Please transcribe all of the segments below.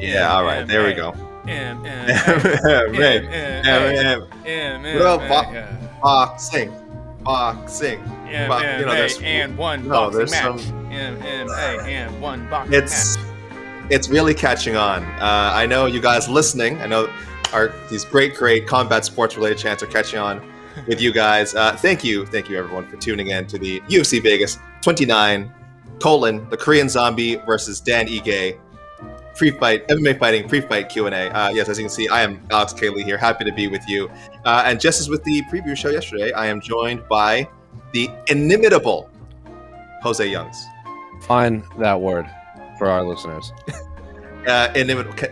Yeah, all right, there we go. Boxing. There's and one no, boxing there's match. some. MMA and one boxing match. It's really catching on. I know you guys listening. I know these great combat sports related chants are catching on with you guys. Thank you everyone for tuning in to the UFC Vegas 29 : the Korean Zombie versus Dan Ige pre-fight MMA fighting pre-fight Q&A. Yes, as you can see, I am Alex Cayley here, happy to be with you. And just as with the preview show yesterday, I am joined by the inimitable José Youngs. Find that word for our listeners.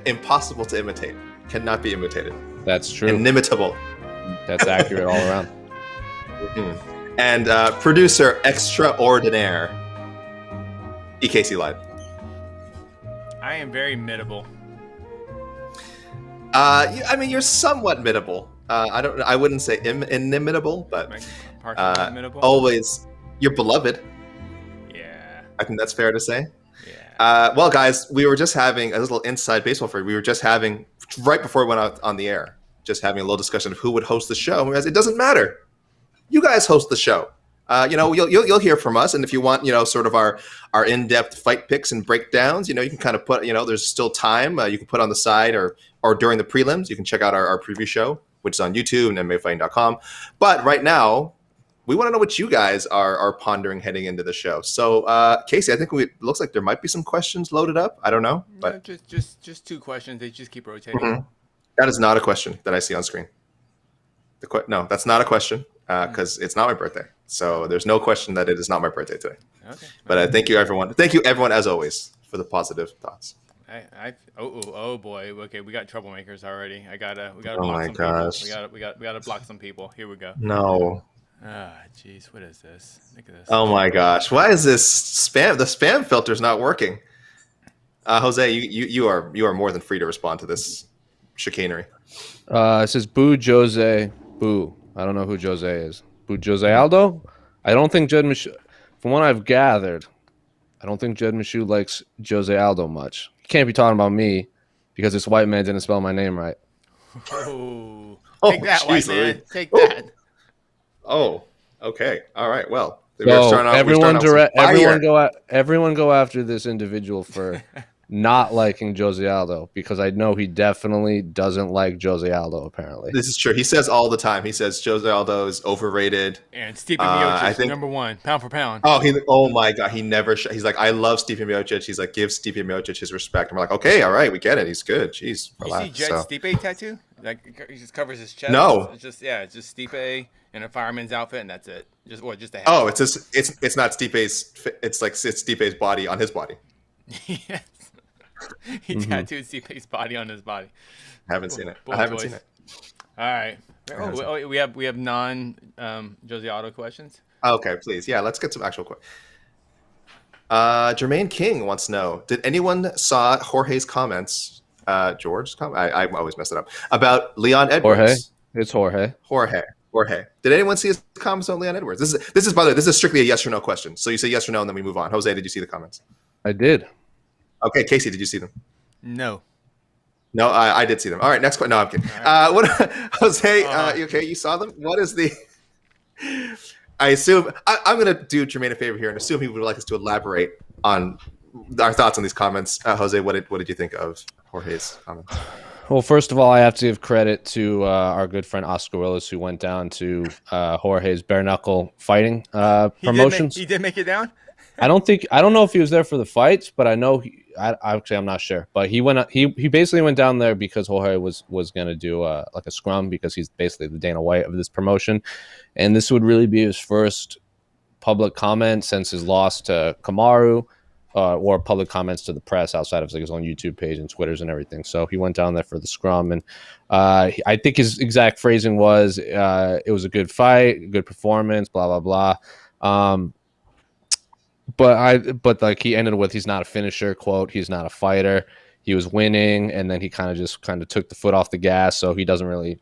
Impossible to imitate. Cannot be imitated. That's true. Inimitable. That's accurate all around. Mm-hmm. And producer extraordinaire, EKC Live. I am very mittable. I mean, you're somewhat mittable. I wouldn't say inimitable, but always you're beloved. Yeah. I think that's fair to say. Yeah. Well, guys, we were just having a little inside baseball for you. We were just having, right before we went out on the air, just having a little discussion of who would host the show. And we realized it doesn't matter. You guys host the show. You'll hear from us, and if you want, sort of our in-depth fight picks and breakdowns, you can kind of put, there's still time. You can put on the side or during the prelims. You can check out our preview show, which is on YouTube and MMAfighting.com. But right now, we want to know what you guys are pondering heading into the show. So, Casey, I think it looks like there might be some questions loaded up. I don't know, but no, just two questions. They just keep rotating. Mm-hmm. That is not a question that I see on screen. No, that's not a question because it's not my birthday. So there's no question that it is not my birthday today. Okay. But thank you, everyone. Thank you, everyone, as always, for the positive thoughts. Oh boy. Okay, we got troublemakers already. We gotta oh block my some gosh. people. We gotta block some people. Here we go. No. Jeez, what is this? Look at this. Oh my gosh. Why is this spam? The spam filter's not working. Jose, you are more than free to respond to this chicanery. It says boo Jose. Boo. I don't know who Jose is. Boo Jose Aldo? I don't think Jed Michoud, from what I've gathered, I don't think Jed Michoud likes Jose Aldo much. He can't be talking about me because this white man didn't spell my name right. Take that, white man. Take that. Oh, okay. All right. Well, so everyone go after this individual for not liking Jose Aldo because I know he definitely doesn't like Jose Aldo. Apparently, this is true. He says all the time. He says Jose Aldo is overrated. And Stipe Miocic is number one, pound for pound. Oh my God. He never. He's like, I love Stipe Miocic. He's like, give Stipe Miocic his respect. And we're like, okay, all right, we get it. He's good. Jeez, relax. You see Jed's Stipe tattoo? Like he just covers his chest. No, it's just Stipe in a fireman's outfit, and that's it. Just a hat. Oh, it's not Stipe's. It's Stipe's body on his body. Yes. He tattooed Stipe's body on his body. I haven't seen it. All right. We have non Jose Aldo questions. Okay, please. Yeah, let's get some actual questions. Jermaine King wants to know: did anyone saw Jorge's comments? George's comment? I always mess it up about Leon Edwards. Jorge. It's Jorge. Jorge. Did anyone see his comments on Leon Edwards? This is by the way, this is strictly a yes or no question. So you say yes or no, and then we move on. Jose, did you see the comments? I did. Okay, Casey, did you see them? No. No, I did see them. All right, next question. No, I'm kidding. Right. What, Jose? Okay, you saw them. What is the? I assume I'm going to do Jermaine a favor here and assume he would like us to elaborate on our thoughts on these comments. Jose, what did you think of Jorge's comments? Well, first of all, I have to give credit to our good friend Oscar Willis, who went down to Jorge's bare knuckle fighting promotions. He did make it down. I don't know if he was there for the fights, but I know I'm not sure. But he basically went down there because Jorge was going to do like a scrum because he's basically the Dana White of this promotion, and this would really be his first public comment since his loss to Kamaru. Or public comments to the press outside of his own YouTube page and Twitters and everything. So he went down there for the scrum, and I think his exact phrasing was, "It was a good fight, good performance, blah blah blah." But like he ended with, "He's not a finisher." Quote: "He's not a fighter. He was winning," and then he kind of took the foot off the gas. So he doesn't really,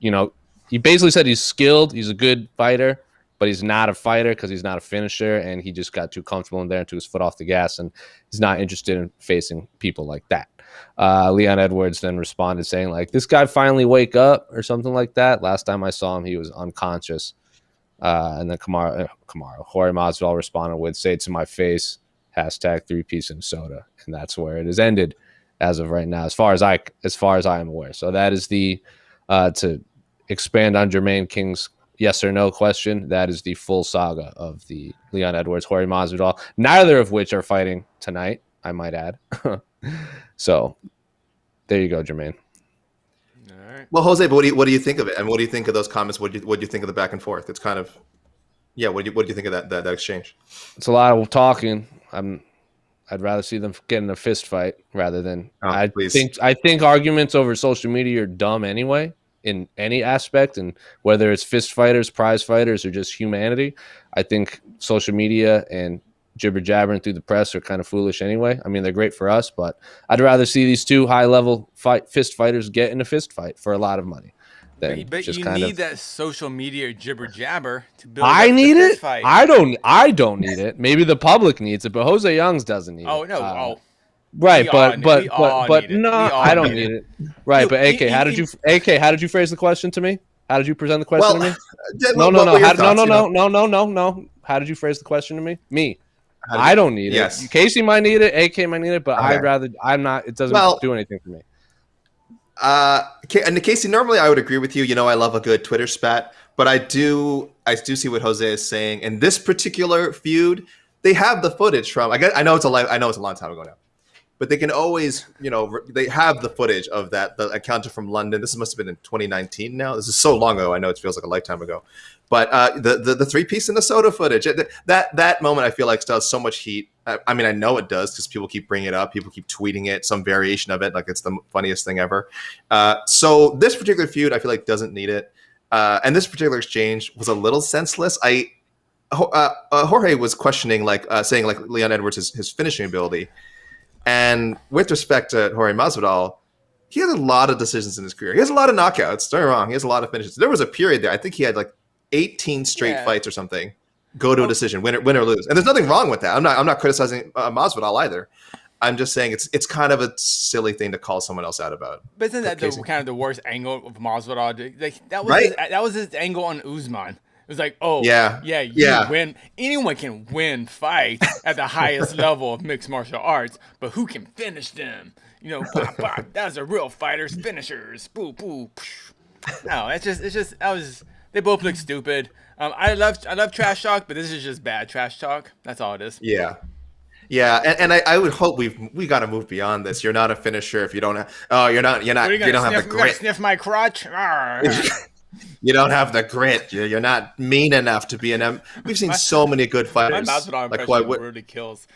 he basically said he's skilled, he's a good fighter, but he's not a fighter because he's not a finisher, and he just got too comfortable in there and took his foot off the gas, and he's not interested in facing people like that. Leon Edwards then responded saying, like, this guy finally wake up or something like that. Last time I saw him, he was unconscious. And then Jorge Masvidal responded with, say it to my face, hashtag 3-piece and soda. And that's where it has ended as of right now, as far as I am aware. So that is the, to expand on Jermaine King's yes or no question, that is the full saga of the Leon Edwards, Jorge Masvidal, neither of which are fighting tonight, I might add. So there you go, Jermaine. All right. Well, Jose, but what do you think of it? And what do you think of those comments? What do you think of the back and forth? It's kind of, yeah. What do you think of that exchange? It's a lot of talking. I'd rather see them get in a fist fight rather than. I think arguments over social media are dumb anyway, in any aspect, and whether it's fist fighters, prize fighters, or just humanity. I think social media and jibber jabbering through the press are kind of foolish anyway. I mean, they're great for us, but I'd rather see these two high level fist fighters get in a fist fight for a lot of money. But you need that social media jibber jabber to build. I need it. Fight. I don't need it. Maybe the public needs it, but Jose Youngs doesn't need it. Oh no. Right, but no, I don't need it. Right, but AK, how did you phrase the question to me? How did you present the question to me? No. How did you phrase the question to me? Me. I don't need it. Casey might need it. AK might need it, but okay. I'm not. It doesn't do anything for me. And Casey, normally I would agree with you. You know, I love a good Twitter spat, but I do see what Jose is saying. In this particular feud, they have the footage from. I know it's a long time ago now, but they can always, they have the footage of the encounter from London. This must have been in 2019 now. This is so long ago. I know it feels like a lifetime ago. But the 3-piece and the soda footage, that moment I feel like still has so much heat. I mean, I know it does because people keep bringing it up. People keep tweeting it, some variation of it, like it's the funniest thing ever. So this particular feud, I feel like doesn't need it. And this particular exchange was a little senseless. Jorge was questioning, saying Leon Edwards, his finishing ability. And with respect to Jorge Masvidal, he has a lot of decisions in his career. He has a lot of knockouts. Don't get me wrong. He has a lot of finishes. There was a period there. I think he had 18 straight fights or something. Go to a decision, win or lose. And there's nothing wrong with that. I'm not criticizing Masvidal either. I'm just saying it's kind of a silly thing to call someone else out about. But isn't that kind of the worst angle of Masvidal? That was his angle on Usman. It was like, you win. Anyone can win fights at the highest level of mixed martial arts, but who can finish them? Pop, pop. That's a real fighter's finishers. Boo, boo. No, they both look stupid. I love trash talk, but this is just bad trash talk. That's all it is. Yeah. Yeah, and I would hope we got to move beyond this. You're not a finisher if you don't have. Oh, you don't have the grit. Sniff my crotch. You don't have the grit. You're not mean enough to be an. We've seen so many good fighters. My Masvidal impression really kills.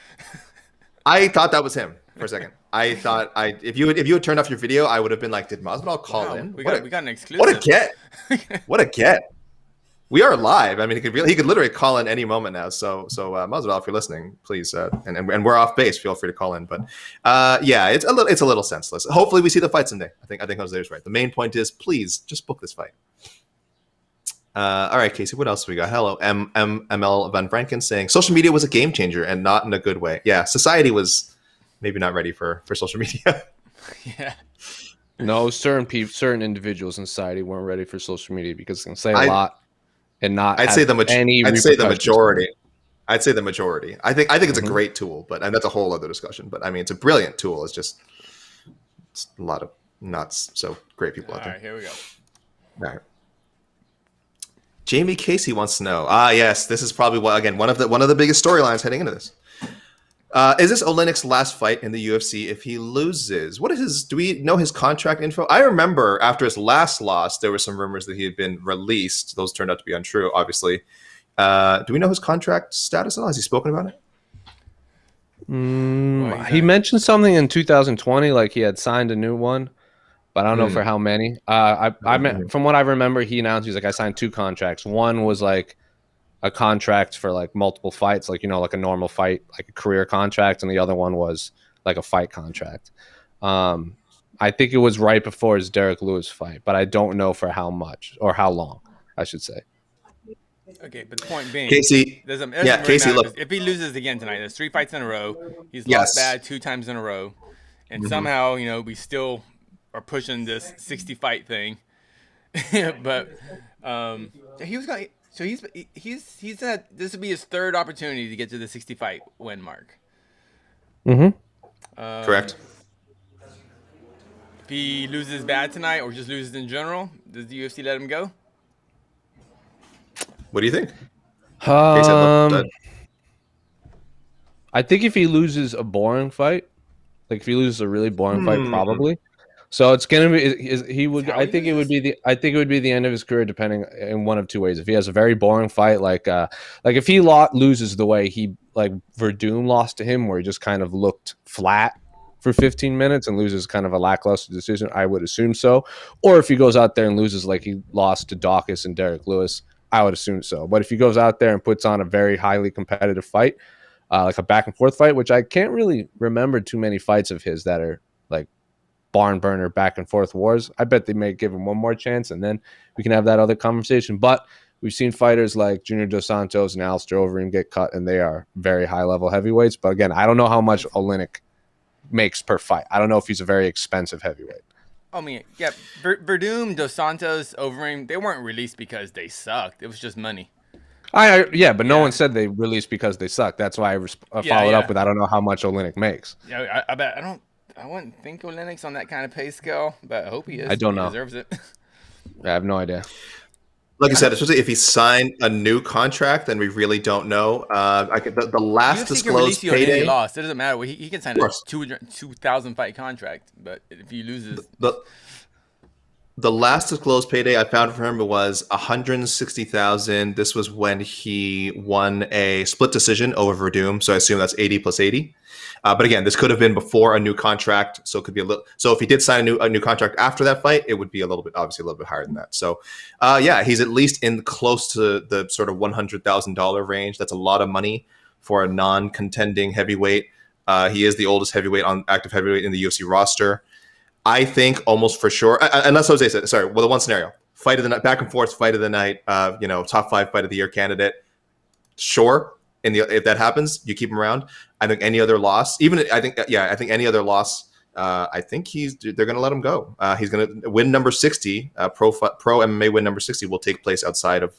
I thought that was him for a second. I thought if you had turned off your video, I would have been like, did Masvidal call in? We got an exclusive. What a get! What a get! We are live. I mean, he could literally call in any moment now. So Masvidal, if you're listening, please, and we're off base. Feel free to call in. But it's a little senseless. Hopefully, we see the fight someday. I think Jose is right. The main point is, please just book this fight. All right, Casey. What else we got? Hello, ML Van Franken saying social media was a game changer and not in a good way. Yeah, society was maybe not ready for social media. Yeah. No, certain individuals in society weren't ready for social media because it can say a lot and not. I'd say the majority. I'd say the majority. I think it's a great tool, and that's a whole other discussion. But I mean, it's a brilliant tool. It's a lot of not so great people out there. All right, here we go. All right. Jamie Casey wants to know. Yes, this is probably one of the biggest storylines heading into this. Is this Oleinik's last fight in the UFC if he loses? Do we know his contract info? I remember after his last loss, there were some rumors that he had been released. Those turned out to be untrue, obviously. Do we know his contract status at all? Has he spoken about it? He mentioned something in 2020, like he had signed a new one, but I don't know for how many. From what I remember, he announced he's like, I signed 2 contracts. One was like a contract for like multiple fights, like like a normal fight, like a career contract, and the other one was like a fight contract. I think it was right before his Derek Lewis fight, but I don't know for how much or how long, I should say. Okay, but the point being, Casey. Doesn't Casey. Look, if he loses again tonight, there's 3 fights in a row. He's lost bad 2 times in a row, and somehow we still are pushing this 60 fight thing. But he was going. So he's had, this would be his 3rd opportunity to get to the 60 fight win mark. Correct. If he loses bad tonight or just loses in general, does the UFC let him go? What do you think? I think if he loses a boring fight, like if he loses a really boring fight, probably. So it's gonna be he would. I think it would be the end of his career, depending in one of 2 ways. If he has a very boring fight, like if he loses the way he Verdum lost to him, where he just kind of looked flat for 15 minutes and loses kind of a lackluster decision, I would assume so. Or if he goes out there and loses like he lost to Dawkins and Derek Lewis, I would assume so. But if he goes out there and puts on a very highly competitive fight, like a back and forth fight, which I can't really remember too many fights of his that are like barn burner back and forth wars, I bet they may give him one more chance and then we can have that other conversation. But we've seen fighters like Junior Dos Santos and Alistair Overeem get cut, and they are very high level heavyweights. But again, I don't know how much Oleinik makes per fight. I don't know if he's a very expensive heavyweight. I mean, yeah, Verdum, Dos Santos, Overeem, they weren't released because they sucked. It was just money. But no one said they released because they sucked. That's why I followed up with I don't know how much Oleinik makes. Yeah, I bet I wouldn't think Oleinik's on that kind of pay scale, but I hope he is. I don't know. He deserves it. I have no idea. Like I said, especially if he signed a new contract, then we really don't know. The last disclosed payday. He lost. It doesn't matter. He can sign a 2,000 fight contract, but if he loses, the last disclosed payday I found for him was $160,000. This was when he won a split decision over Verdum, so I assume that's 80 plus 80. But again, this could have been before a new contract, so it could be a little. So if he did sign a new contract after that fight, it would be obviously a little bit higher than that. So, he's at least in close to the sort of $100,000 range. That's a lot of money for a non-contending heavyweight. He is the oldest active heavyweight in the UFC roster. I think almost for sure, unless Jose said, sorry, well, the one scenario, fight of the night, back and forth, fight of the night, top 5 fight of the year candidate. Sure. If that happens, you keep him around. I think any other loss, I think any other loss, I think they're going to let him go. He's going to win number 60, pro MMA win number 60 will take place outside of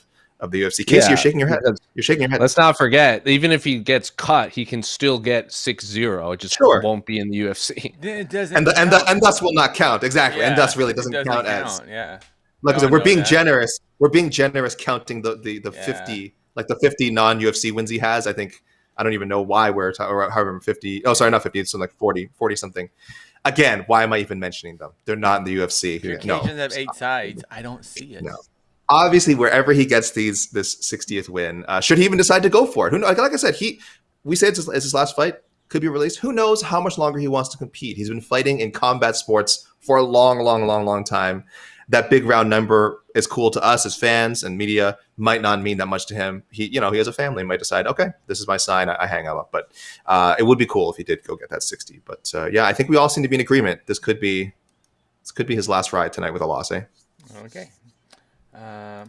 the UFC. Casey, you're shaking your head. You're shaking your head. Let's not forget, even if he gets cut, he can still get 6-0. It just won't be in the UFC. It doesn't and thus will not count. Exactly. Yeah, and thus really doesn't count as. Yeah. Like I said, we're being generous. We're being generous counting the 50, like the 50 non-UFC wins he has. I think, I don't even know why we're however 50. Oh, sorry, not 50. It's like 40 something. Again, why am I even mentioning them? They're not in the UFC. Your occasions have 8 sides. I don't see it. No. Obviously, wherever he gets this 60th win, should he even decide to go for it? Who knows? Like I said, we say it's his last fight, could be released. Who knows how much longer he wants to compete? He's been fighting in combat sports for a long time. That big round number is cool to us as fans, and media might not mean that much to him. He has a family, might decide, okay, this is my sign. I hang him up. But it would be cool if he did go get that 60. But I think we all seem to be in agreement. This could be his last ride tonight with a loss, eh? Okay.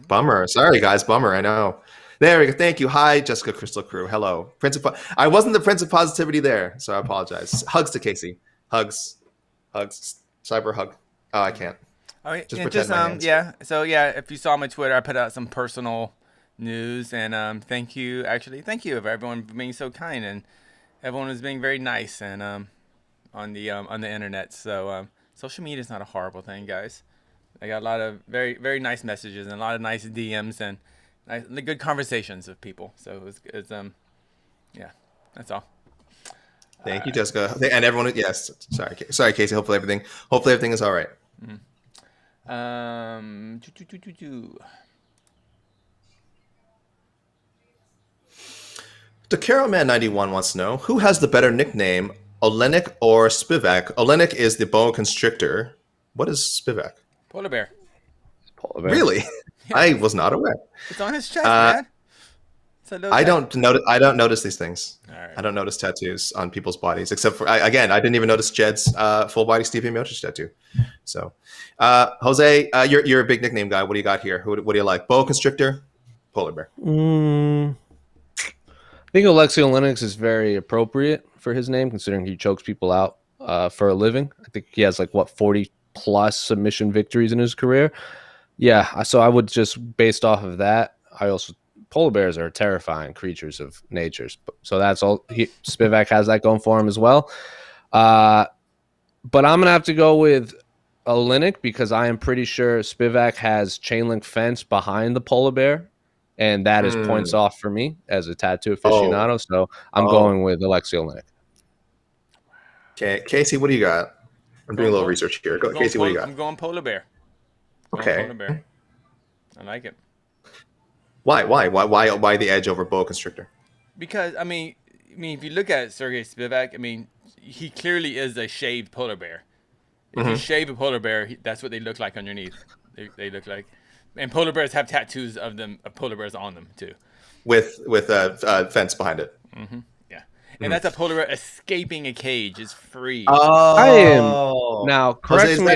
Bummer. Sorry, guys. Bummer. I know. There we go. Thank you. Hi, Jessica Crystal Crew. Hello. I wasn't the Prince of Positivity there, so I apologize. Hugs to Casey. Hugs. Cyber hug. Oh, I can't. All right. Just pretend my hands. Yeah. So if you saw my Twitter, I put out some personal news, and thank you for everyone for being so kind, and everyone was being very nice and on the internet. So social media is not a horrible thing, guys. I got a lot of very, very nice messages and a lot of nice DMs and good conversations with people. So it's that's all. Thank you, Jessica, and everyone. Yes, sorry, Casey. Hopefully everything is all right. The Carol Man 91 wants to know who has the better nickname, Oleinik or Spivak. Oleinik is the boa constrictor. What is Spivak? Polar bear. Really? Yeah. I was not aware. It's on his chest, man. I don't notice these things. Right. I don't notice tattoos on people's bodies, except for I didn't even notice Jed's full body Steve Miocic tattoo. So, Jose, you're a big nickname guy. What do you got here? What do you like? Boa constrictor, polar bear? I think Alexei Oleinik is very appropriate for his name, considering he chokes people out for a living. I think he has 40 plus submission victories in his career. Yeah, so I would just, based off of that, polar bears are terrifying creatures of nature. So that's all. Spivak has that going for him as well. But I'm gonna have to go with Oleinik because I am pretty sure Spivak has chain link fence behind the polar bear. And that is points off for me as a tattoo aficionado. So I'm going with Alexei Oleinik. Okay, Casey, what do you got? I'm doing a little research here. Casey, what do you got? I'm going polar bear. Okay. Polar bear. I like it. Why the edge over boa constrictor? Because I mean, if you look at Sergey Spivak, I mean, he clearly is a shaved polar bear. If you shave a polar bear, that's what they look like underneath. They look like. And polar bears have tattoos of polar bears on them too, with a fence behind it. Mm-hmm. Yeah, and that's a polar bear escaping a cage. It's free. Oh, I am now. Correct me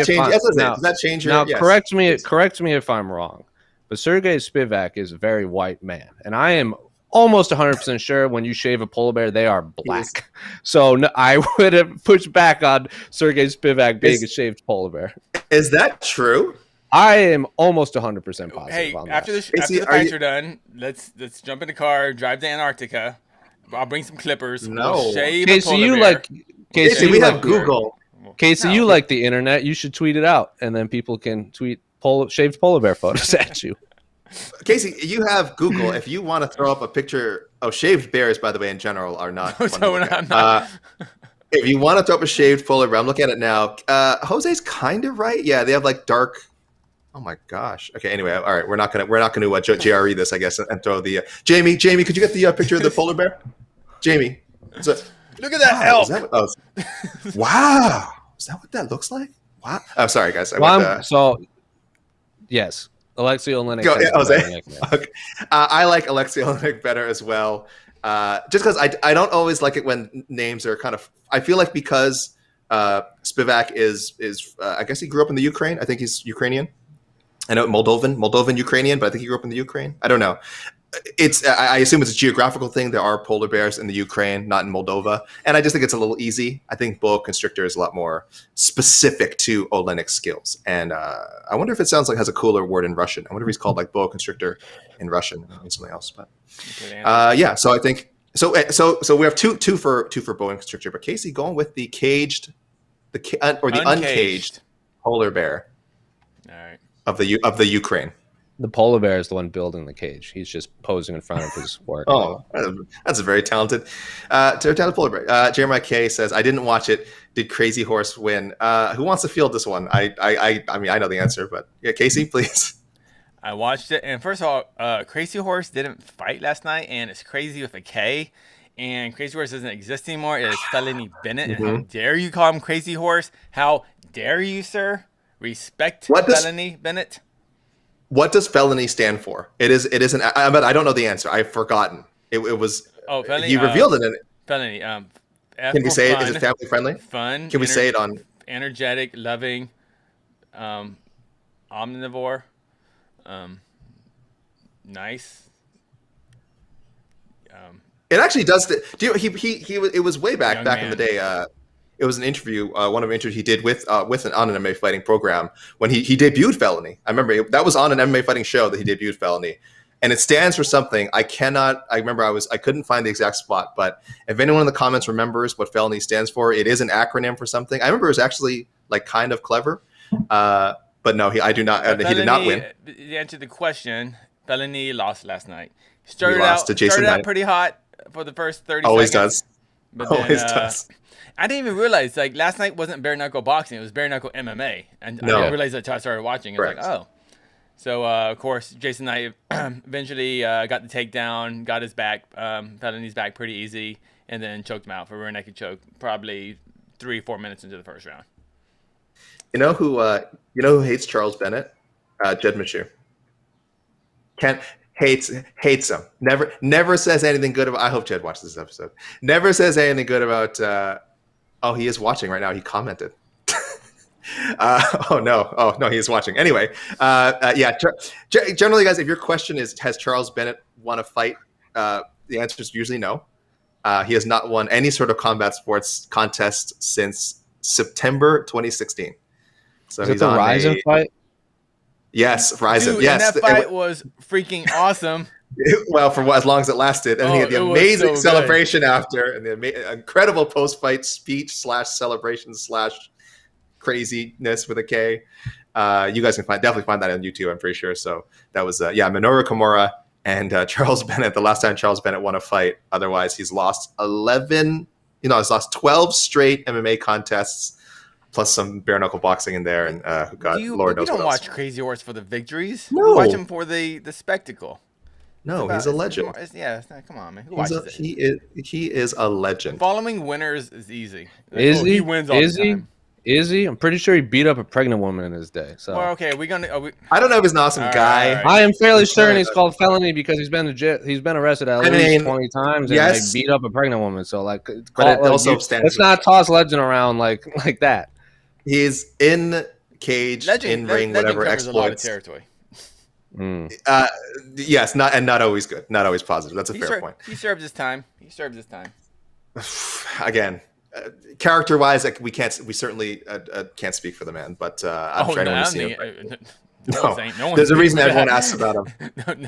if correct me if I'm wrong. But Sergey Spivak is a very white man, and I am almost 100% sure when you shave a polar bear, they are black. So I would have pushed back on Sergey Spivak being a shaved polar bear. Is that true? I am almost 100% positive on that. After the fights are done, let's jump in the car, drive to Antarctica. I'll bring some clippers. We'll shave a polar bear. Casey, we have Google. Casey, you like the internet. You should tweet it out, and then people can tweet shaved polar bear photos at you. Casey, you have Google. If you want to throw up a picture of shaved bears, by the way, in general, are not. If you want to throw up a shaved polar bear, I'm looking at it now. Jose's kind of right. Yeah, they have dark. Oh my gosh. Okay. Anyway, all right. We're not gonna JRE this, I guess, and throw the Jamie. Could you get the picture of the polar bear? Jamie. Look at that elk. Wow. Is that what that looks like? Wow. Oh, sorry, guys. Yes, Alexei Oleinik. Okay. I like Alexei Oleinik better as well. Just because I don't always like it when names are kind of. I feel like because Spivak is I guess he grew up in the Ukraine. I think he's Ukrainian. I know Moldovan Ukrainian, but I think he grew up in the Ukraine. I don't know. I assume it's a geographical thing. There are polar bears in the Ukraine, not in Moldova. And I just think it's a little easy. I think boa constrictor is a lot more specific to Oleinik's skills. And I wonder if it sounds like it has a cooler word in Russian. I wonder if he's called boa constrictor in Russian or something else. But yeah, so I think so we have two for boa constrictor. But Casey going with the uncaged polar bear. All right. Of the Ukraine. The polar bear is the one building the cage. He's just posing in front of his work. Oh, that's a very talented polar bear. Jeremiah K says, "I didn't watch it. Did Krazy Horse win? Who wants to field this one? I mean, I know the answer, but yeah, Casey, please." I watched it, and first of all, Krazy Horse didn't fight last night, and it's Krazy with a K, and Krazy Horse doesn't exist anymore. It is Felony Bennett, and how dare you call him Krazy Horse? How dare you, sir? Respect Felony Bennett. What does felony stand for? It is an. But I don't know the answer. I've forgotten. It was. Oh, felony. He revealed it. Felony. Can we say it? Is it family friendly? Fun. Can we say it on? Energetic, loving, omnivore, nice. It actually does. It was way back in the day. It was an interview, one of the interviews he did on an MMA fighting program when he debuted Felony. I remember that was on an MMA fighting show that he debuted Felony, and it stands for something. I couldn't find the exact spot, but if anyone in the comments remembers what Felony stands for, it is an acronym for something. I remember it was actually kind of clever, but no, I do not. He did not win. To answer the question, Felony lost last night. Started out pretty hot for the first 30 Always seconds. Always does. I didn't even realize last night wasn't bare knuckle boxing; it was bare knuckle MMA, and I didn't realize that until I started watching. It was oh, so of course Jason Knight eventually got the takedown, got his back, Felony's back pretty easy, and then choked him out for a rear naked choke, probably 3-4 minutes into the first round. You know who hates Charles Bennett? Jed Meshew. Hates him. Never says anything good about. I hope Jed watches this episode. Never says anything good about. Oh, he is watching right now. He commented. Oh no, he's watching. Anyway, yeah. Generally, guys, if your question is, has Charles Bennett won a fight? The answer is usually no. He has not won any sort of combat sports contest since September 2016. So he's on the Ryzen fight. Yes, Ryzen. Dude, yes, and that fight was freaking awesome. Well, for as long as it lasted, and he had the amazing celebration after, and the incredible post-fight speech / celebration / craziness with a K. You guys can definitely find that on YouTube, I'm pretty sure. So that was Minoru Kimura and Charles Bennett. The last time Charles Bennett won a fight. Otherwise, he's lost 11. He's lost 12 straight MMA contests, plus some bare knuckle boxing in there. And Lord knows what else. You don't watch Krazy Horse for the victories. No. You watch him for the spectacle. No, he's a legend. Come on, man. Who watches it? He is a legend. Following winners is easy. He wins all the time. Is he? I'm pretty sure he beat up a pregnant woman in his day. So okay, I don't know if he's an awesome guy. Right. I am fairly certain he's called felony because he's been arrested at least 20 times and beat up a pregnant woman. So let's not toss legend around like that. He's in cage, in ring, whatever exploits. A lot of territory. Yes, not always good, not always positive. That's a fair point. He served his time. Again, character-wise, we certainly can't speak for the man, but I'm sure anyone's seen him. No, there's a reason everyone asks about him.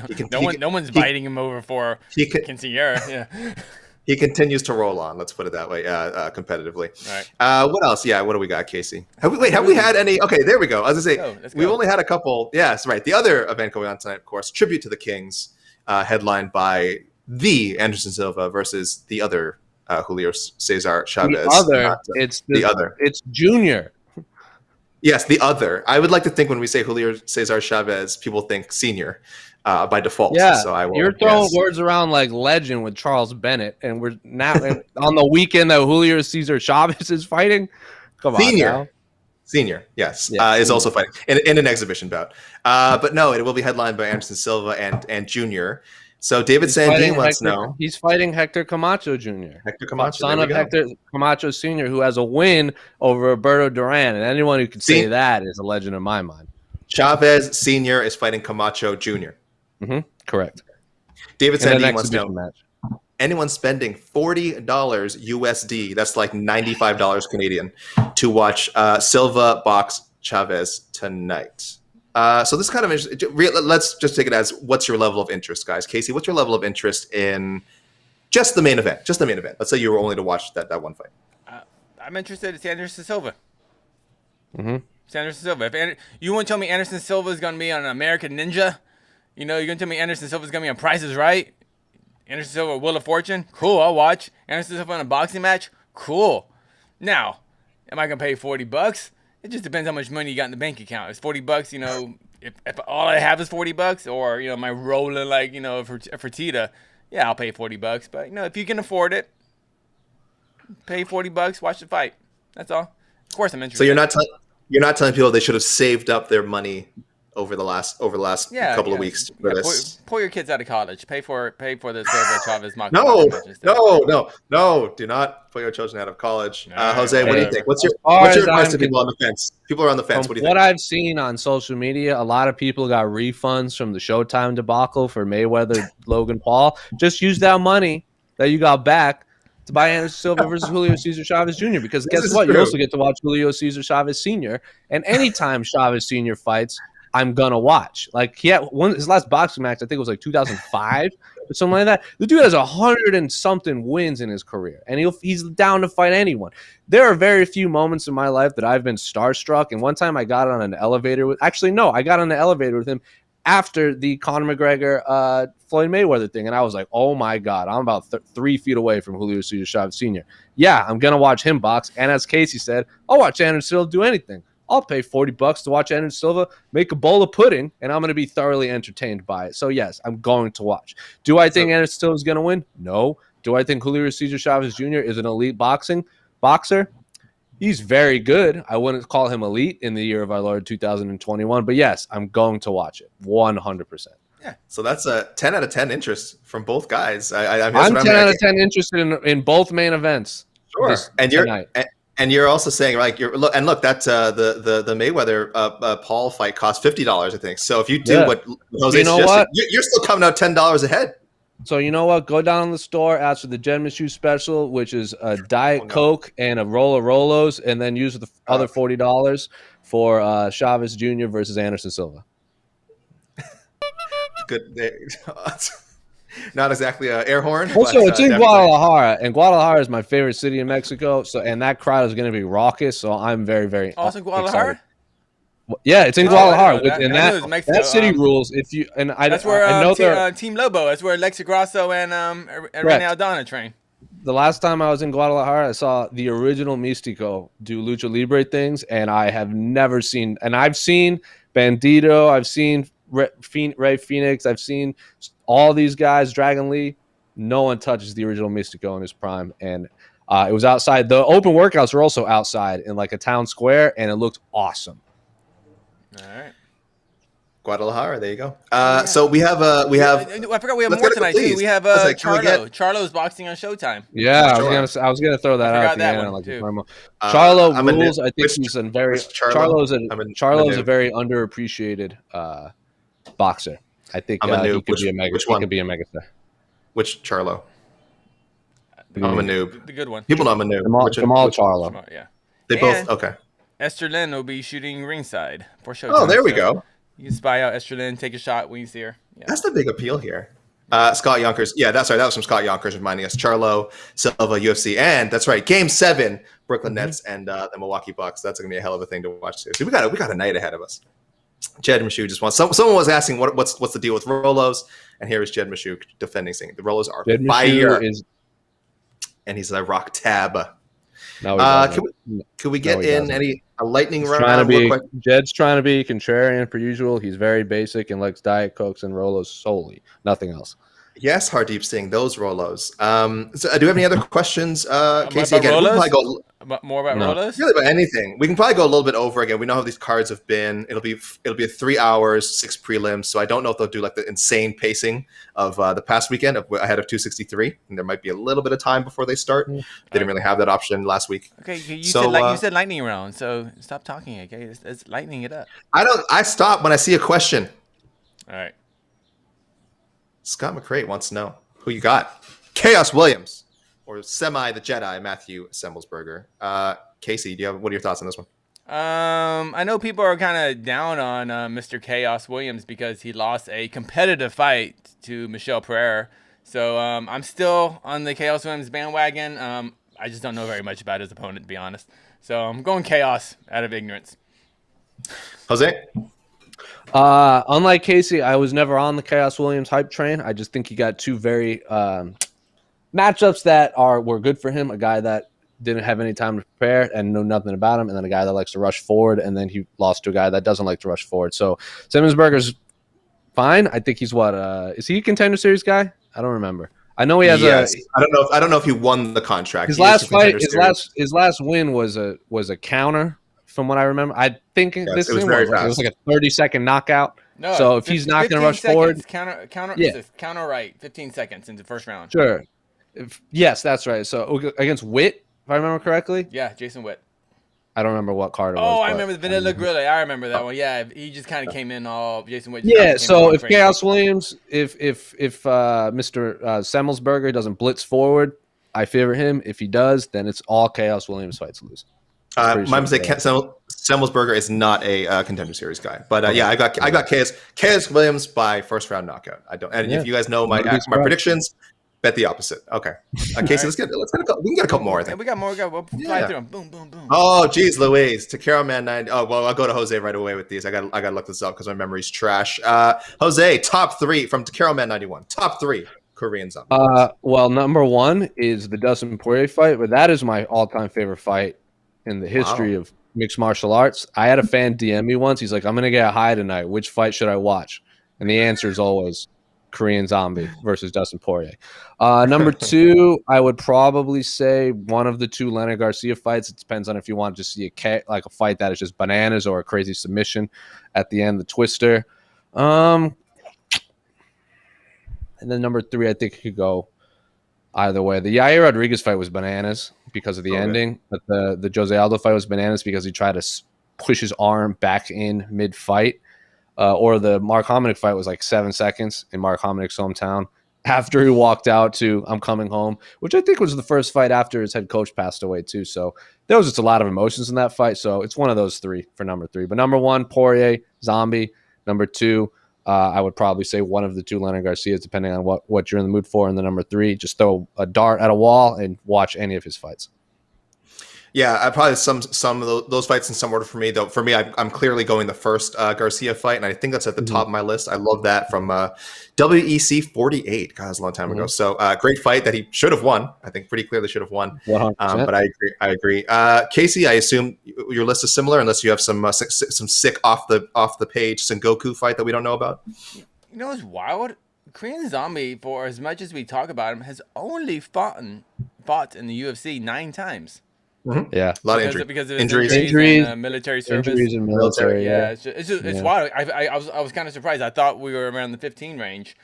No one's biting him over for quinceañera. Yeah. He continues to roll on. Let's put it that way, competitively. All right. What else? Yeah. What do we got, Casey? Have we had any? Okay, there we go. As I say, we've only had a couple. Yes, right. The other event going on tonight, of course, Tribute to the Kings, headlined by the Anderson Silva versus the other Julio Cesar Chavez. It's Junior. Yes, the other. I would like to think when we say Julio Cesar Chavez, people think senior. By default. Yeah, so you're throwing words around like legend with Charles Bennett, and we're now on the weekend that Julio Cesar Chavez is fighting. Come on, now. Senior, yes, is also fighting in an exhibition bout. But no, it will be headlined by Anderson Silva and Junior. So David Sandin wants to know. He's fighting Hector Camacho Jr. Hector Camacho, son of Hector Camacho Sr., who has a win over Roberto Duran, and anyone who could say that is a legend in my mind. Chavez Sr. is fighting Camacho Jr. Mm-hmm. Correct. David Sandin wants to know, anyone spending $40 USD, that's like $95 Canadian, to watch Silva box Chavez tonight. So this kind of let's just take it as, what's your level of interest, guys? Casey, what's your level of interest in just the main event? Let's say you were only to watch that one fight. I'm interested in Anderson Silva. Mm-hmm. Anderson Silva. If you want to tell me Anderson Silva is going to be on an American Ninja, you're going to tell me Anderson Silva is going to be on Price is Right? Anderson Silva, Wheel of Fortune? Cool, I'll watch. Anderson Silva in a boxing match? Cool. Now, am I going to pay $40? It just depends how much money you got in the bank account. It's $40, if all I have is $40, or, am I rolling like, for Fertitta? Yeah, I'll pay $40. But, if you can afford it, pay $40, watch the fight. That's all. Of course I'm interested. So you're not telling people they should have saved up their money over the last couple of weeks for this. Pull your kids out of college. Pay for the Silva Chavez. No, do not pull your children out of college. Jose, what do you think? What's your advice to people on the fence? People are on the fence. What do you think? What I've seen on social media, a lot of people got refunds from the Showtime debacle for Mayweather, Logan Paul. Just use that money that you got back to buy Anderson Silva versus Julio Cesar Chavez Jr. Because guess what? You also get to watch Julio Cesar Chavez Sr. And anytime Chavez Sr. fights, I'm gonna watch. Like, he had his last boxing match, I think it was like 2005 or something like that. The dude has 100 and something wins in his career, and he's down to fight anyone. There are very few moments in my life that I've been starstruck. And one time I got on an elevator with him after the Conor McGregor Floyd Mayweather thing, and I was like, oh my god, I'm about 3 feet away from Julio Cesar Chavez Sr. Yeah, I'm gonna watch him box, and as Casey said, I'll watch Anderson Silva do anything. I'll pay $40 to watch Anderson Silva make a bowl of pudding, and I'm going to be thoroughly entertained by it. So, yes, I'm going to watch. Do I think Anderson Silva is going to win? No. Do I think Julio Cesar Chavez Jr. is an elite boxer? He's very good. I wouldn't call him elite in the year of our Lord 2021. But, yes, I'm going to watch it 100%. Yeah, so that's a 10 out of 10 interest from both guys. I'm 10 out of 10 interested in both main events. Sure. And you're also saying like look that the Mayweather Paul fight cost $50, I think. So if you do what Jose suggested, you're still coming out $10 ahead. So you know what? Go down to the store, ask for the Jed Meshew special, which is a Diet Coke and a roll of Rolos, and then use the other $40 for Chavez Jr. versus Anderson Silva. Good. Not exactly an air horn. Also, it's in Guadalajara, and Guadalajara is my favorite city in Mexico. So, and that crowd is going to be raucous. So, I'm very, very also Guadalajara. Excited. Yeah, it's in Guadalajara, and that city rules. If you that's where I know Team Lobo. That's where Lexi Grasso and Rene Aldana train. The last time I was in Guadalajara, I saw the original Místico do lucha libre things, and I have never seen. And I've seen Bandito, I've seen Ray Phoenix, I've seen all these guys, Dragon Lee. No one touches the original Místico in his prime, and it was outside. The open workouts were also outside in like a town square, and it looked awesome. All right, Guadalajara. There you go. So we have. I forgot we have more tonight too. We have Charlo. Charlo's boxing on Showtime. Yeah, I was gonna throw that out. Charlo rules. I think he's Charlo's a very underappreciated boxer. I think he could be a mega. He could be a megastar. Which Charlo? I'm a noob. The good one. People know I'm a noob. Jamal Charlo. Yeah. They both okay. Esther Lynn will be shooting ringside for Showtime. Oh, there we go. You can spy out Esther Lynn, take a shot when you see her. Yeah. That's the big appeal here. Scott Yonkers. Yeah, that's right. That was from Scott Yonkers reminding us. Charlo, Silva, UFC. And that's right. Game 7, Brooklyn Nets and the Milwaukee Bucks. That's going to be a hell of a thing to watch too. So we got a night ahead of us. Jed Meshew just wants. Someone was asking what's the deal with Rolos, and here is Jed Meshew defending, saying the Rolos are fire, and he's a rock tab. No, can we get in a lightning round? Jed's trying to be contrarian per usual. He's very basic and likes Diet Cokes and Rolos solely, nothing else. Yes, Hardeep Singh, those Rolos. So, do we have any other questions, Casey? Again, more about Rolos? Really about anything. We can probably go a little bit over again. We know how these cards have been. It'll be 3 hours, 6 prelims. So I don't know if they'll do like the insane pacing of the past weekend ahead of 263. And there might be a little bit of time before they start. They didn't really have that option last week. Okay, you said lightning round, so stop talking. Okay, it's lightning it up. I stop when I see a question. All right. Scott McCray wants to know who you got. Chaos Williams or Semi the Jedi Matthew Semelsberger. Casey, what are your thoughts on this one? I know people are kind of down on Mr. Chaos Williams because he lost a competitive fight to Michel Pereira. So I'm still on the Chaos Williams bandwagon. I just don't know very much about his opponent, to be honest. So I'm going Chaos out of ignorance. Jose? Unlike Casey, I was never on the Chaos Williams hype train. I just think he got two very matchups that were good for him. A guy that didn't have any time to prepare and know nothing about him, and then a guy that likes to rush forward, and then he lost to a guy that doesn't like to rush forward. So Semelsberger's fine. I think he's is he a contender series guy? I don't remember. I know he has I don't know if he won the contract. His last fight, his last win was a counter. From what I remember, I think it was like a 30-second knockout. No, so if he's not going to rush forward, counter right, 15 seconds into the first round. Sure. Yes, that's right. So against Witt, if I remember correctly. Yeah, Jason Witt. I don't remember what card it was. Oh, I remember the Vanilla Grille. I remember that one. Yeah, he just kind of came in all Jason Witt. Yeah. So if Chaos Williams, if Mr. Semelsberger doesn't blitz forward, I favor him. If he does, then it's all Chaos Williams fights lose. My mistake. Semelsberger is not a contender series guy, but I got Chaos Williams by first round knockout. I don't. And if you guys know my predictions, bet the opposite. Okay, Casey, let's get we can get a couple more. I think we got more. We'll fly through them. Boom, boom, boom. Oh, geez, Louise, Takaro Man 9. Oh, well, I'll go to Jose right away with these. I got to look this up because my memory's trash. Jose, top 3 from Takaro Man 91. Top 3 Korean zombie. Well, number 1 is the Dustin Poirier fight, but that is my all-time favorite fight in the history of mixed martial arts. I had a fan DM me once. He's like, I'm going to get high tonight. Which fight should I watch? And the answer is always Korean Zombie versus Dustin Poirier. Number 2, I would probably say one of the 2 Leonard Garcia fights. It depends on if you want to just see a fight that is just bananas or a crazy submission at the end, the twister. And then number 3, I think it could go either way. The Yair Rodriguez fight was bananas. because of the ending. But the Jose Aldo fight was bananas because he tried to push his arm back in mid-fight. Or the Mark Hominick fight was like 7 seconds in Mark Hominick's hometown after he walked out to "I'm coming home," which I think was the first fight after his head coach passed away too. So there was just a lot of emotions in that fight. So it's one of those three for number 3. But number 1, Poirier, Zombie. Number 2, I would probably say one of the 2 Leonard Garcias, depending on what you're in the mood for. And the number 3, just throw a dart at a wall and watch any of his fights. Yeah, I probably some of those fights in some order for me. Though for me, I'm clearly going the first Garcia fight, and I think that's at the top of my list. I love that from WEC 48. God, that was a long time ago. So great fight that he should have won. I think pretty clearly should have won. But I agree. Casey, I assume your list is similar, unless you have some sick off the page Sengoku fight that we don't know about. You know what's wild? Korean Zombie, for as much as we talk about him, has only fought in the UFC 9 times. Mm-hmm. Yeah, a lot of because of injuries, and, military service. Injuries in military. Yeah, it's wild. I was kind of surprised. I thought we were around the 15 range.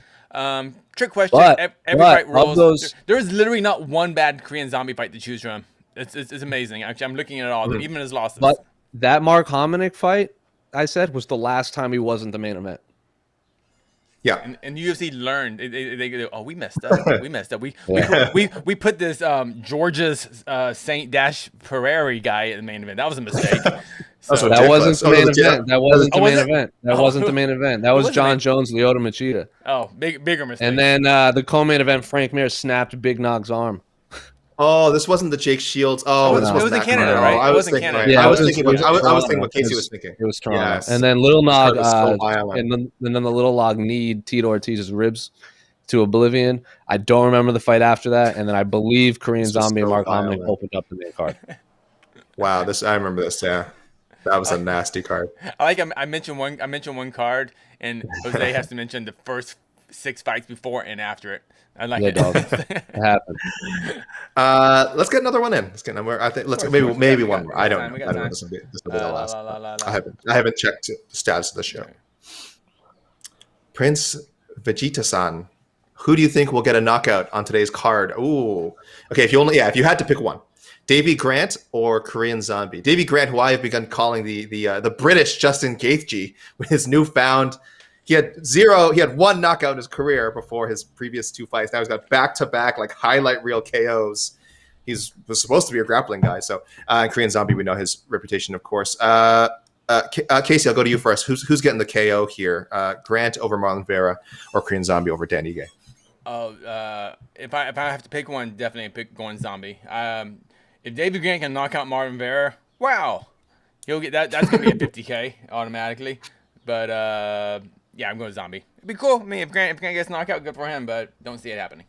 Trick question. Every fight rules. There's literally not one bad Korean Zombie fight to choose from. It's amazing. Actually, I'm looking at all, even his losses. But that Mark Hominick fight, I said, was the last time he wasn't the main event. Yeah, and UFC learned. They go, oh, we messed up. We messed up. We put this Georgia's Saint Dash Pereira guy in the main event. That was a mistake. So that wasn't the main event. That wasn't the main event. That wasn't the main event. That was John Jones, Lyoto Machida. Oh, bigger mistake. And then the co-main event, Frank Mir snapped Big Nog's arm. Oh, this wasn't the Jake Shields. Oh, this was in Canada, right? I was thinking what Casey was thinking. It was Toronto. Yes. And then Little Nog, and then the Little Nog kneed Tito Ortiz's ribs to oblivion. I don't remember the fight after that. And then I believe Korean Zombie and Mark Hominick opened up the main card. Wow, I remember this. Yeah, that was a nasty card. I mentioned one card, and Jose has to mention the first 6 fights before and after it. I like it. It happened. Let's get another one in. Let's get another. I think maybe one more. I don't know. This will be the last. I haven't checked the status of the show. Prince Vegeta-san, who do you think will get a knockout on today's card? Ooh, okay. If you had to pick one, Davy Grant or Korean Zombie. Davy Grant, who I have begun calling the British Justin Gaethje, with his newfound. He had 1 knockout in his career before his previous 2 fights. Now he's got back-to-back like highlight reel KOs. He was supposed to be a grappling guy. So Korean Zombie, we know his reputation, of course. Casey, I'll go to you first. Who's getting the KO here? Grant over Marlon Vera or Korean Zombie over Dan Ige? If I have to pick one, definitely going Zombie. If David Grant can knock out Marlon Vera, wow, he'll get that. That's gonna be a 50K automatically. But yeah, I'm going Zombie. It'd be cool. I mean, if Grant gets knocked out, good for him. But don't see it happening.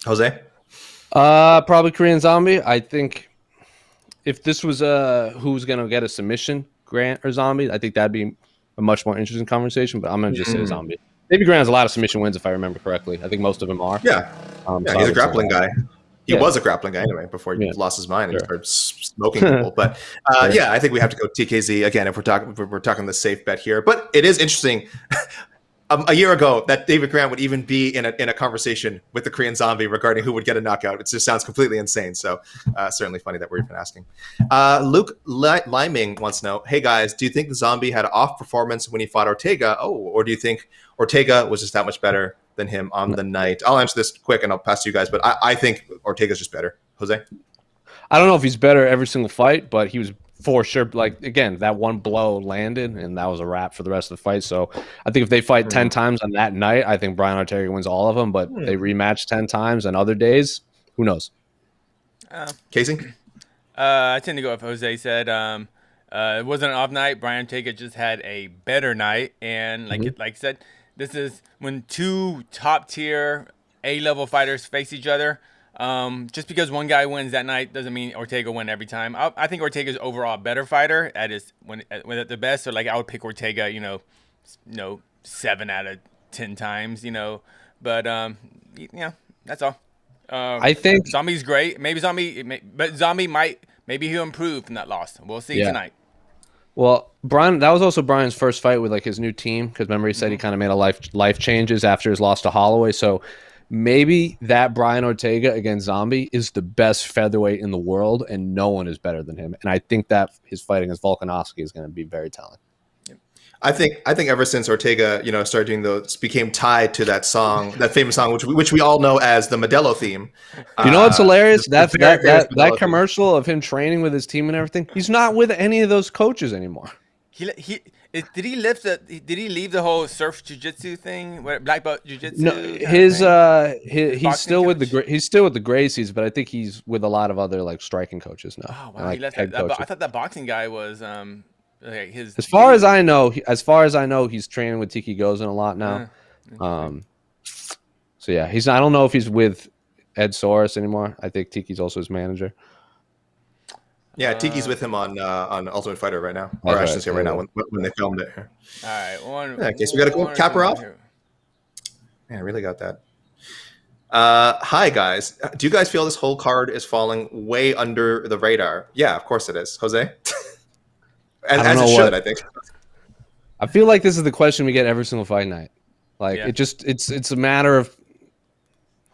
Jose? Probably Korean Zombie. I think if this was who's gonna get a submission, Grant or Zombie, I think that'd be a much more interesting conversation. But I'm gonna just say Zombie. Maybe Grant has a lot of submission wins, if I remember correctly. I think most of them are. Yeah, he's a grappling guy. He was a grappling guy anyway before he lost his mind and started smoking people. But I think we have to go TKZ again if we're talking the safe bet here. But it is interesting. A year ago, that David Grant would even be in a conversation with the Korean Zombie regarding who would get a knockout. It just sounds completely insane. So certainly funny that we're even asking. Luke Liming wants to know, hey guys, do you think the Zombie had an off performance when he fought Ortega? Or do you think Ortega was just that much better than him on the night? I'll answer this quick and I'll pass to you guys, but I think Ortega's just better. Jose? I don't know if he's better every single fight, but he was for sure, like, again, that one blow landed and that was a wrap for the rest of the fight. So I think if they fight 10 times on that night, I think Brian Ortega wins all of them, but they rematch 10 times on other days, who knows? Casey? I tend to go with Jose said. It wasn't an off night. Brian Ortega just had a better night, and like I said, this is when 2 top-tier A-level fighters face each other. Just because one guy wins that night doesn't mean Ortega win every time. I think Ortega's overall a better fighter when at the best. So like I would pick Ortega, 7 out of 10 times, But that's all. I think Zombie's great. Maybe Zombie maybe he'll improve from that loss. We'll see tonight. Well, that was also Brian's first fight with like his new team, because remember he said he kind of made a life changes after his loss to Holloway. So maybe that Brian Ortega against Zombie is the best featherweight in the world, and no one is better than him. And I think that his fight against Volkanovski is going to be very telling. I think ever since Ortega, started doing those, became tied to that song, that famous song, which we all know as the Modelo theme. You know what's hilarious? That commercial of him training with his team and everything. He's not with any of those coaches anymore. Did he leave the whole surf jiu-jitsu thing? Black belt jiu-jitsu? No, he's still with the Gracies, but I think he's with a lot of other like striking coaches now. Oh wow, he left I thought that boxing guy was his. As far as I know, he's training with Tiki Gozan a lot now. So yeah, I don't know if he's with Ed Soros anymore. I think Tiki's also his manager. Yeah, Tiki's with him on Ultimate Fighter right now, or I should say right now when they filmed it. All right, okay, so we got to go cap her off. Yeah, I really got that. Hi guys, do you guys feel this whole card is falling way under the radar? Yeah, of course it is, Jose. As it should, I think. I feel like this is the question we get every single fight night. Like it's a matter of,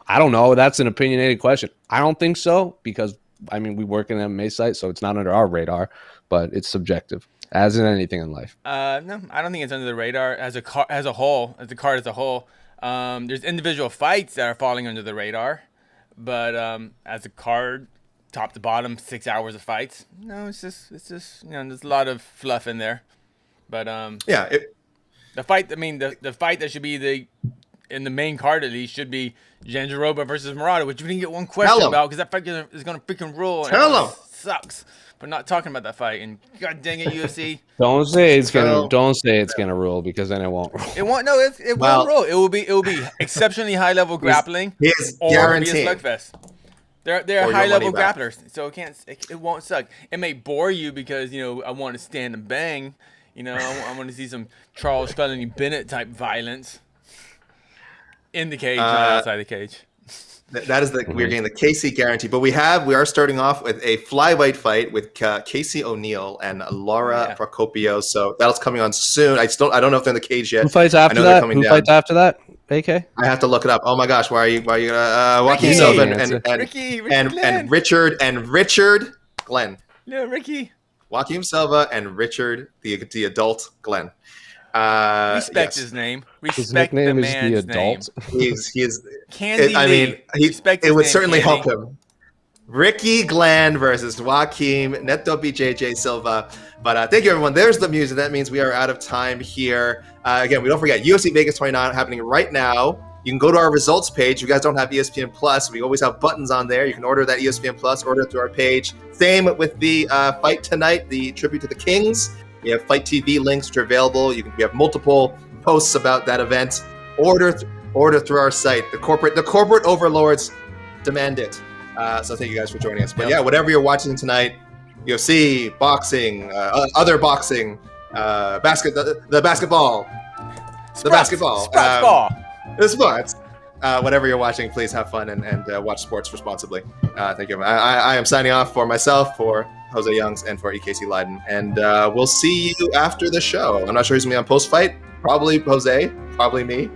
I don't know. That's an opinionated question. I don't think so because we work in an MMA site, so it's not under our radar, but it's subjective, as in anything in life. No, I don't think it's under the radar as a card as a whole. There's individual fights that are falling under the radar, but as a card, top to bottom, 6 hours of fights. No, it's just there's a lot of fluff in there, but the fight. The fight that should be in the main card at least should be Jandiroba versus Murata, which we didn't get one question about because that fight is going to freaking rule. Tell him. Sucks. But not talking about that fight, and god dang it, UFC. Don't say it's gonna rule because then it won't rule. It won't. No, it won't rule. It will be exceptionally high level grappling, or guaranteed. It'll be a slugfest. They're high level grapplers, so it won't suck. It may bore you because I want to stand and bang. I want to see some Charles Felony Bennett type violence in the cage, not outside the cage. That is we're getting the KC guarantee, but we are starting off with a flyweight fight with Casey O'Neill and Laura Procopio. So that's coming on soon. I don't know if they're in the cage yet. Who fights after that? Fights after that? AK? I have to look it up. Oh my gosh, why are you Joaquin Silva and Richard Glenn? Yeah, Ricky. Joaquin Silva and Richard the adult Glenn. Respect his name. Respect the man's name. He is. Candy it would certainly help him. Ricky Glenn versus Joaquim Neto BJJ Silva. But thank you, everyone. There's the music. That means we are out of time here. Again, we don't forget UFC Vegas 29 happening right now. You can go to our results page. If you guys don't have ESPN Plus, we always have buttons on there. You can order that ESPN Plus, order it through our page. Same with the fight tonight, the tribute to the Kings. We have Fight TV links which are available. We have multiple posts about that event. Order through our site. The corporate overlords demand it. So thank you guys for joining us. But yeah, whatever you're watching tonight, UFC, boxing, other boxing, the basketball, the sports. Whatever you're watching, please have fun and watch sports responsibly. Thank you. I am signing off for myself, for José Youngs, and for EKC Leydon. And we'll see you after the show. I'm not sure who's going to be on post-fight. Probably Jose, probably me.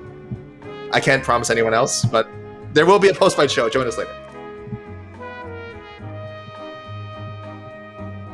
I can't promise anyone else, but there will be a post-fight show. Join us later.